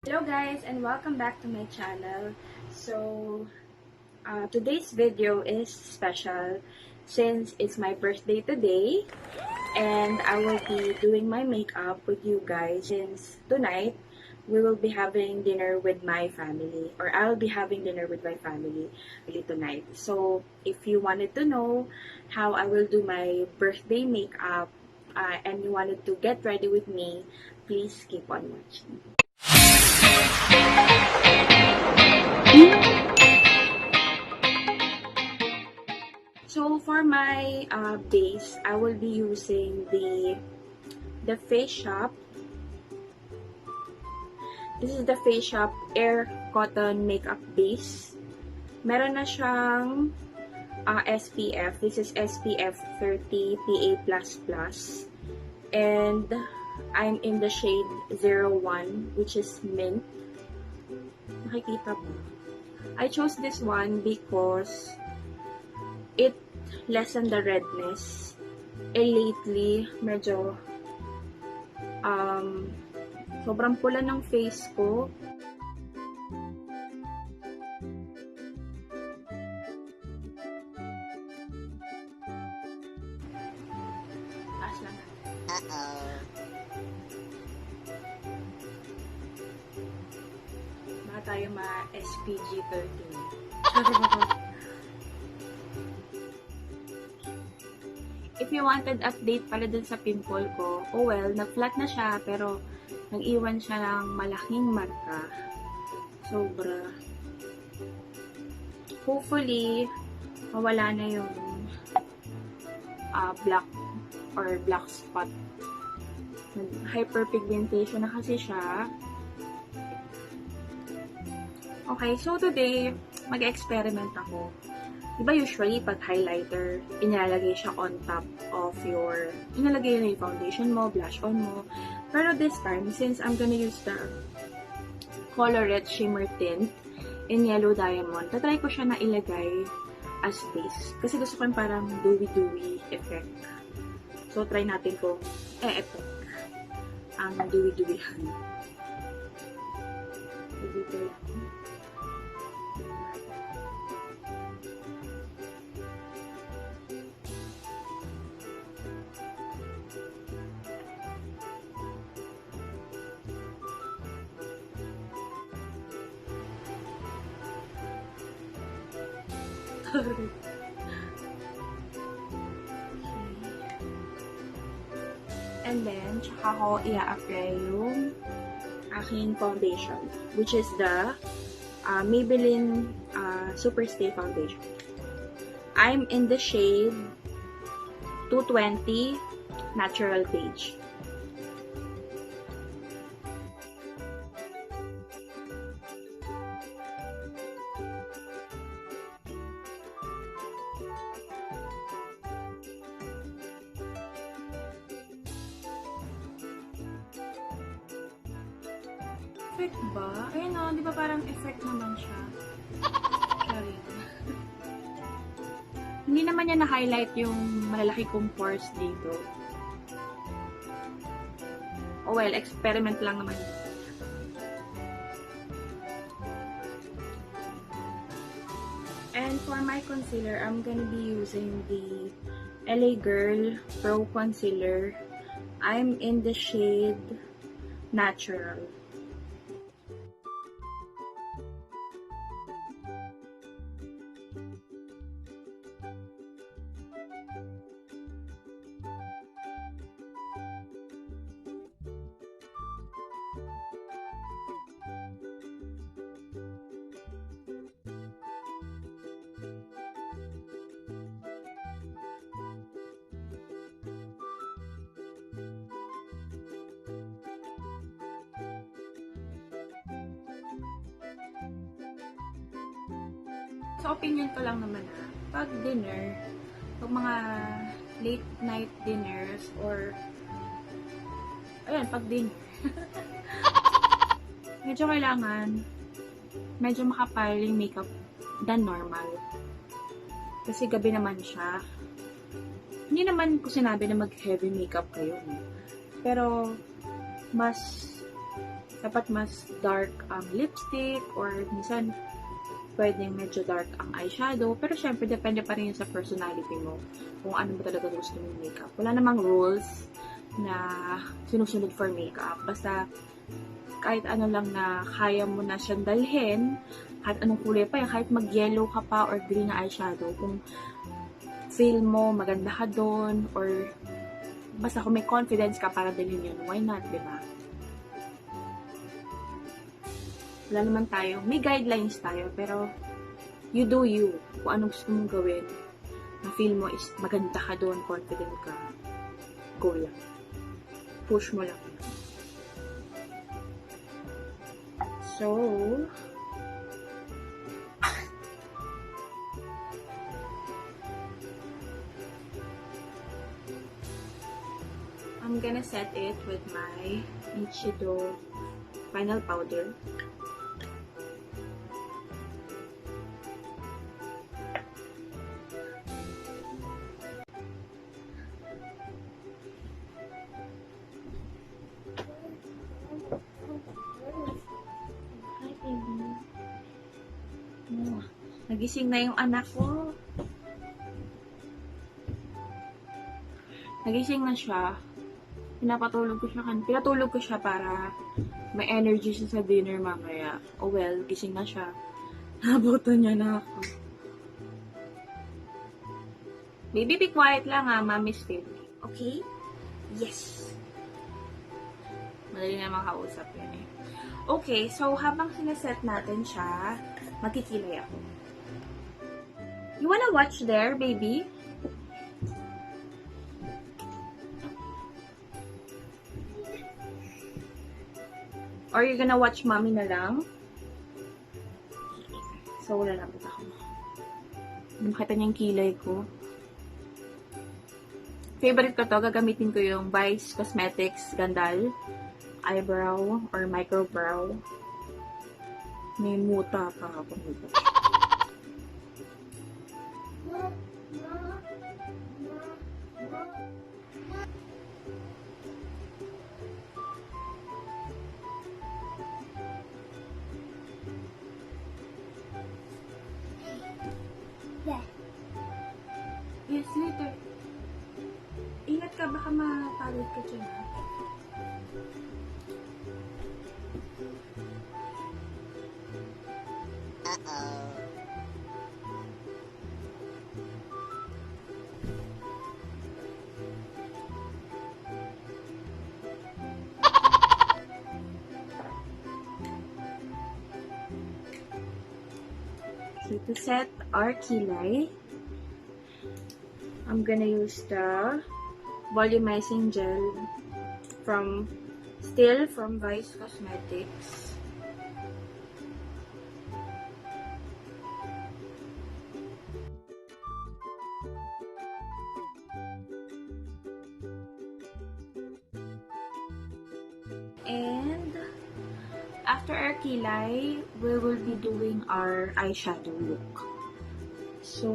Hello guys and welcome back to my channel. So today's video is special since it's my birthday today and I will be doing my makeup with you guys since tonight we will be having dinner with my family, or I'll be having dinner with my family tonight. So if you wanted to know how I will do my birthday makeup and you wanted to get ready with me, please keep on watching. So for my base, I will be using the Face Shop. This is the Face Shop Air Cotton Makeup Base. Meron na siyang SPF. This is SPF 30 PA++. And I'm in the shade 01, which is mint. Nakikita mo? I chose this one because it lessened the redness. Lately, medyo sobrang pula ng face ko. Taas lang. Baka tayo ma-SPG 13. If you wanted update pala dun sa pimple ko, oh well, na-flat na siya, pero nag-iwan siya ng malaking marka. Sobra. Hopefully, mawala na yung black or black spot. Hyperpigmentation na kasi siya. Okay, so today, mag-experiment ako. Diba usually, pag highlighter, inalagay siya on top of your, inalagay na yung foundation mo, blush on mo. Pero this time, since I'm gonna use the Colourette Shimmer Tint in Yellow Diamond, tatry ko siya na ilagay as base. Kasi gusto ko yung parang dewy-dewy effect. So, try natin kung effect ang dewy-dewyhan. Dewy-dewy. And then, tsaka ko i-apply yung aking foundation, which is the Maybelline Superstay Foundation. I'm in the shade 220 Natural Beige. Effect ba? Ayun o, di ba parang effect naman siya? Sorry. Hindi naman niya na-highlight yung malalaki kong pores dito. Oh well, experiment lang naman. And for my concealer, I'm gonna be using the LA Girl Pro Concealer. I'm in the shade Natural. Sa opinion ko lang naman pag dinner, pag mga late night dinners or ayan, pag dinner medyo kailangan medyo makapal yung makeup than normal. Kasi gabi naman siya. Hindi naman ko sinabi na mag-heavy makeup kayo. Pero mas dapat mas dark ang lipstick or minsan pwedeng medyo dark ang eyeshadow. Pero syempre, depende pa rin yun sa personality mo kung ano mo talaga gusto mong makeup. Wala namang rules na sinusunod for makeup. Basta kahit ano lang na kaya mo na siyang dalhin, kahit anong kulay pa yan, kahit mag-yellow ka pa or green na eyeshadow, kung feel mo maganda ka doon, or basta kung may confidence ka para dalhin yun, why not, diba? Wala naman tayo. May guidelines tayo, pero you do you. Kung anong gusto mong gawin, na feel mo is maganda ka doon, confident ka, go lang. Push mo lang. So, I'm gonna set it with my Nichido final powder. Nagising na yung anak ko. Nagising na siya. Pinatulog ko siya para may energy siya sa dinner mamaya. Oh well, gising na siya. Nabutan niya na ako. Baby, be quiet lang ha. Mommy's filming. Okay? Yes. Madali na makausap yun eh. Okay, so habang sineset natin siya, magkikilay ako. You wanna watch there, baby? Or you're gonna watch mommy na lang? So, wala na ako. Makita niya yung kilay ko. Favorite ko to. Gagamitin ko yung Vice Cosmetics Gandoll Eyebrow or Micro Brow. May muta pa ako nito. Yes, later. Ingat ka, baka mapagod ka dyan. Uh-oh. So, to set our kilay, I'm gonna use the volumizing gel from Vice Cosmetics. And after our kilay, we will be doing our eyeshadow look. So,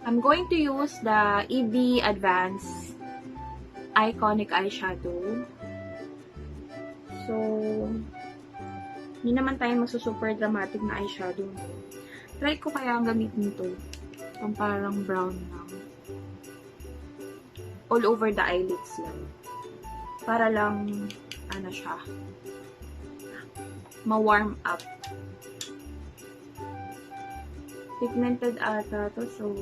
I'm going to use the EB Advanced Eyeconic eyeshadow. So, hindi naman tayo magsusuper dramatic na eyeshadow. Try ko kaya ang gamitin to. Pang parang brown lang. All over the eyelids lang. Para lang, ano siya, ma-warm up. Pigmented ata to, so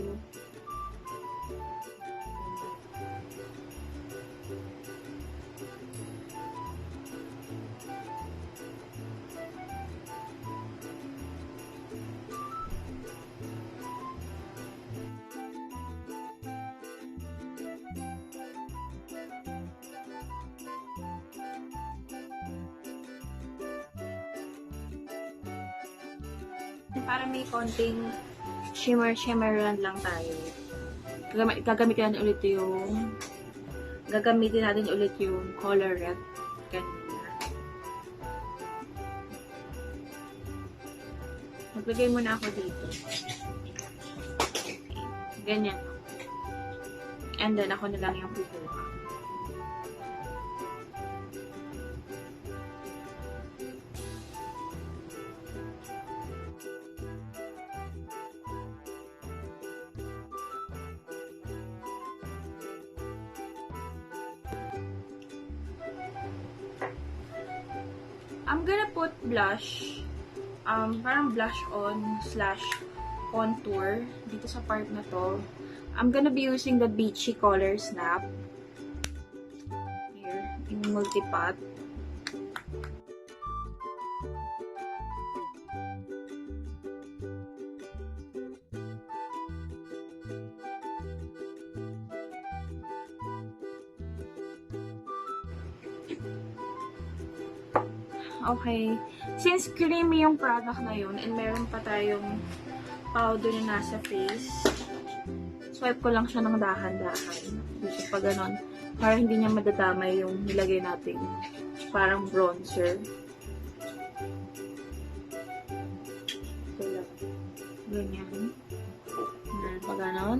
para may konting shimmer lang tayo. Gagamitin natin ulit yung Colourette. Ganyan. Maglagay muna ako dito. Ganyan. And then, ako na lang yung kukuha. I'm gonna put blush. Parang blush on slash contour dito sa part na to. I'm gonna be using the Beachy Coloursnap. Here, in multi-pot. Okay. Since creamy yung product na yun, and meron pa tayong powder na nasa face, swipe ko lang siya ng dahan-dahan. Dito pa ganon. Para hindi niya madadamay yung nilagay natin. Parang bronzer. So lang. Ganyan. Ganyan pa ganon.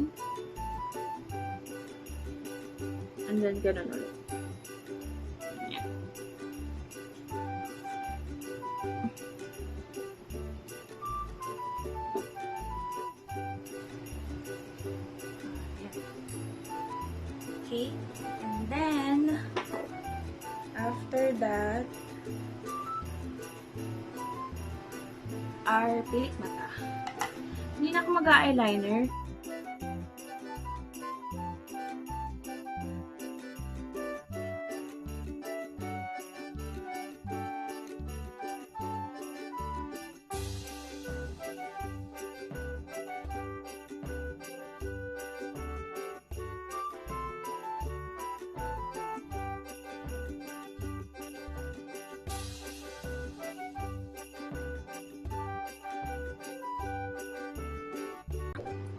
And then ganon ulit. Okay, and then after that, our pilik mata. Hindi na ako mag-eyeliner.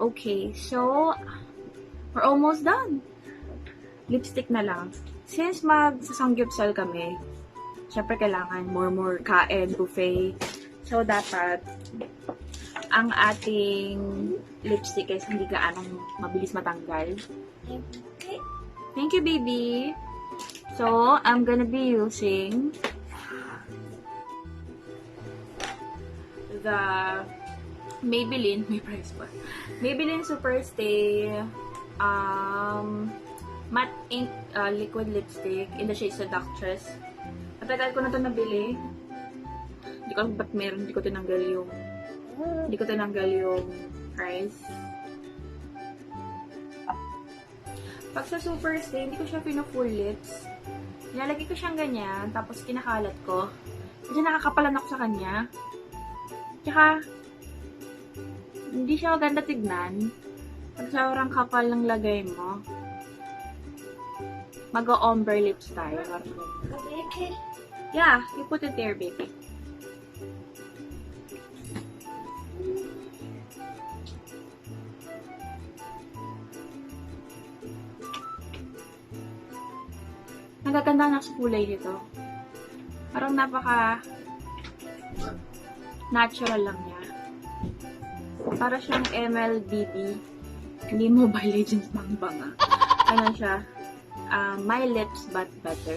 Okay, so we're almost done. Lipstick na lang. Since magsasangyupsal kami, syempre kailangan more kain, buffet. So, dapat ang ating lipstick is hindi gaanong mabilis matanggal. Okay. Thank you, baby. So, I'm gonna be using the Maybelline, may price pa. Maybelline Superstay matte ink liquid lipstick in the shade Seductress. Matagal ko na ito nabili. Hindi ko alam ba't meron, hindi ko tinanggal yung price. Pag sa Superstay, hindi ko siya pino-full lips. Nilalagay ko siyang ganyan, tapos kinakalat ko. Kasi nakakapalan ako sa kanya. Tsaka, hindi siya maganda tignan. Pag sobrang kapal ng lagay mo, mag-o-ombre lips tayo. Yeah, you put it there, baby. Nagaganda na sa kulay nito. Parang napaka natural lang niya. Para siyang MLBB. Hindi Mobile Legends bang-banga. Ano siya? My lips but better.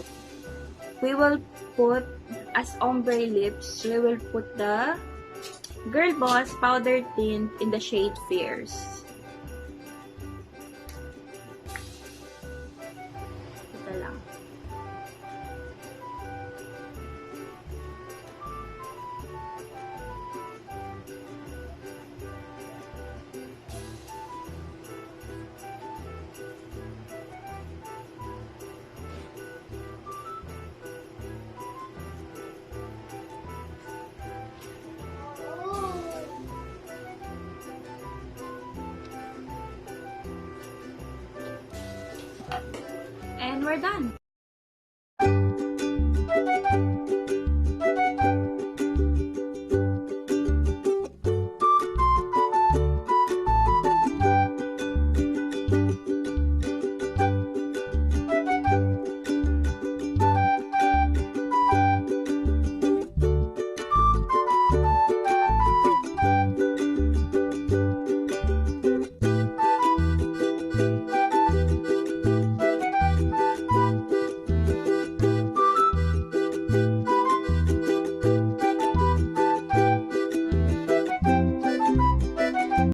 We will put, as ombre lips, we will put the Girl Boss Powder Tint in the shade Fierce. Ito lang. And we're done.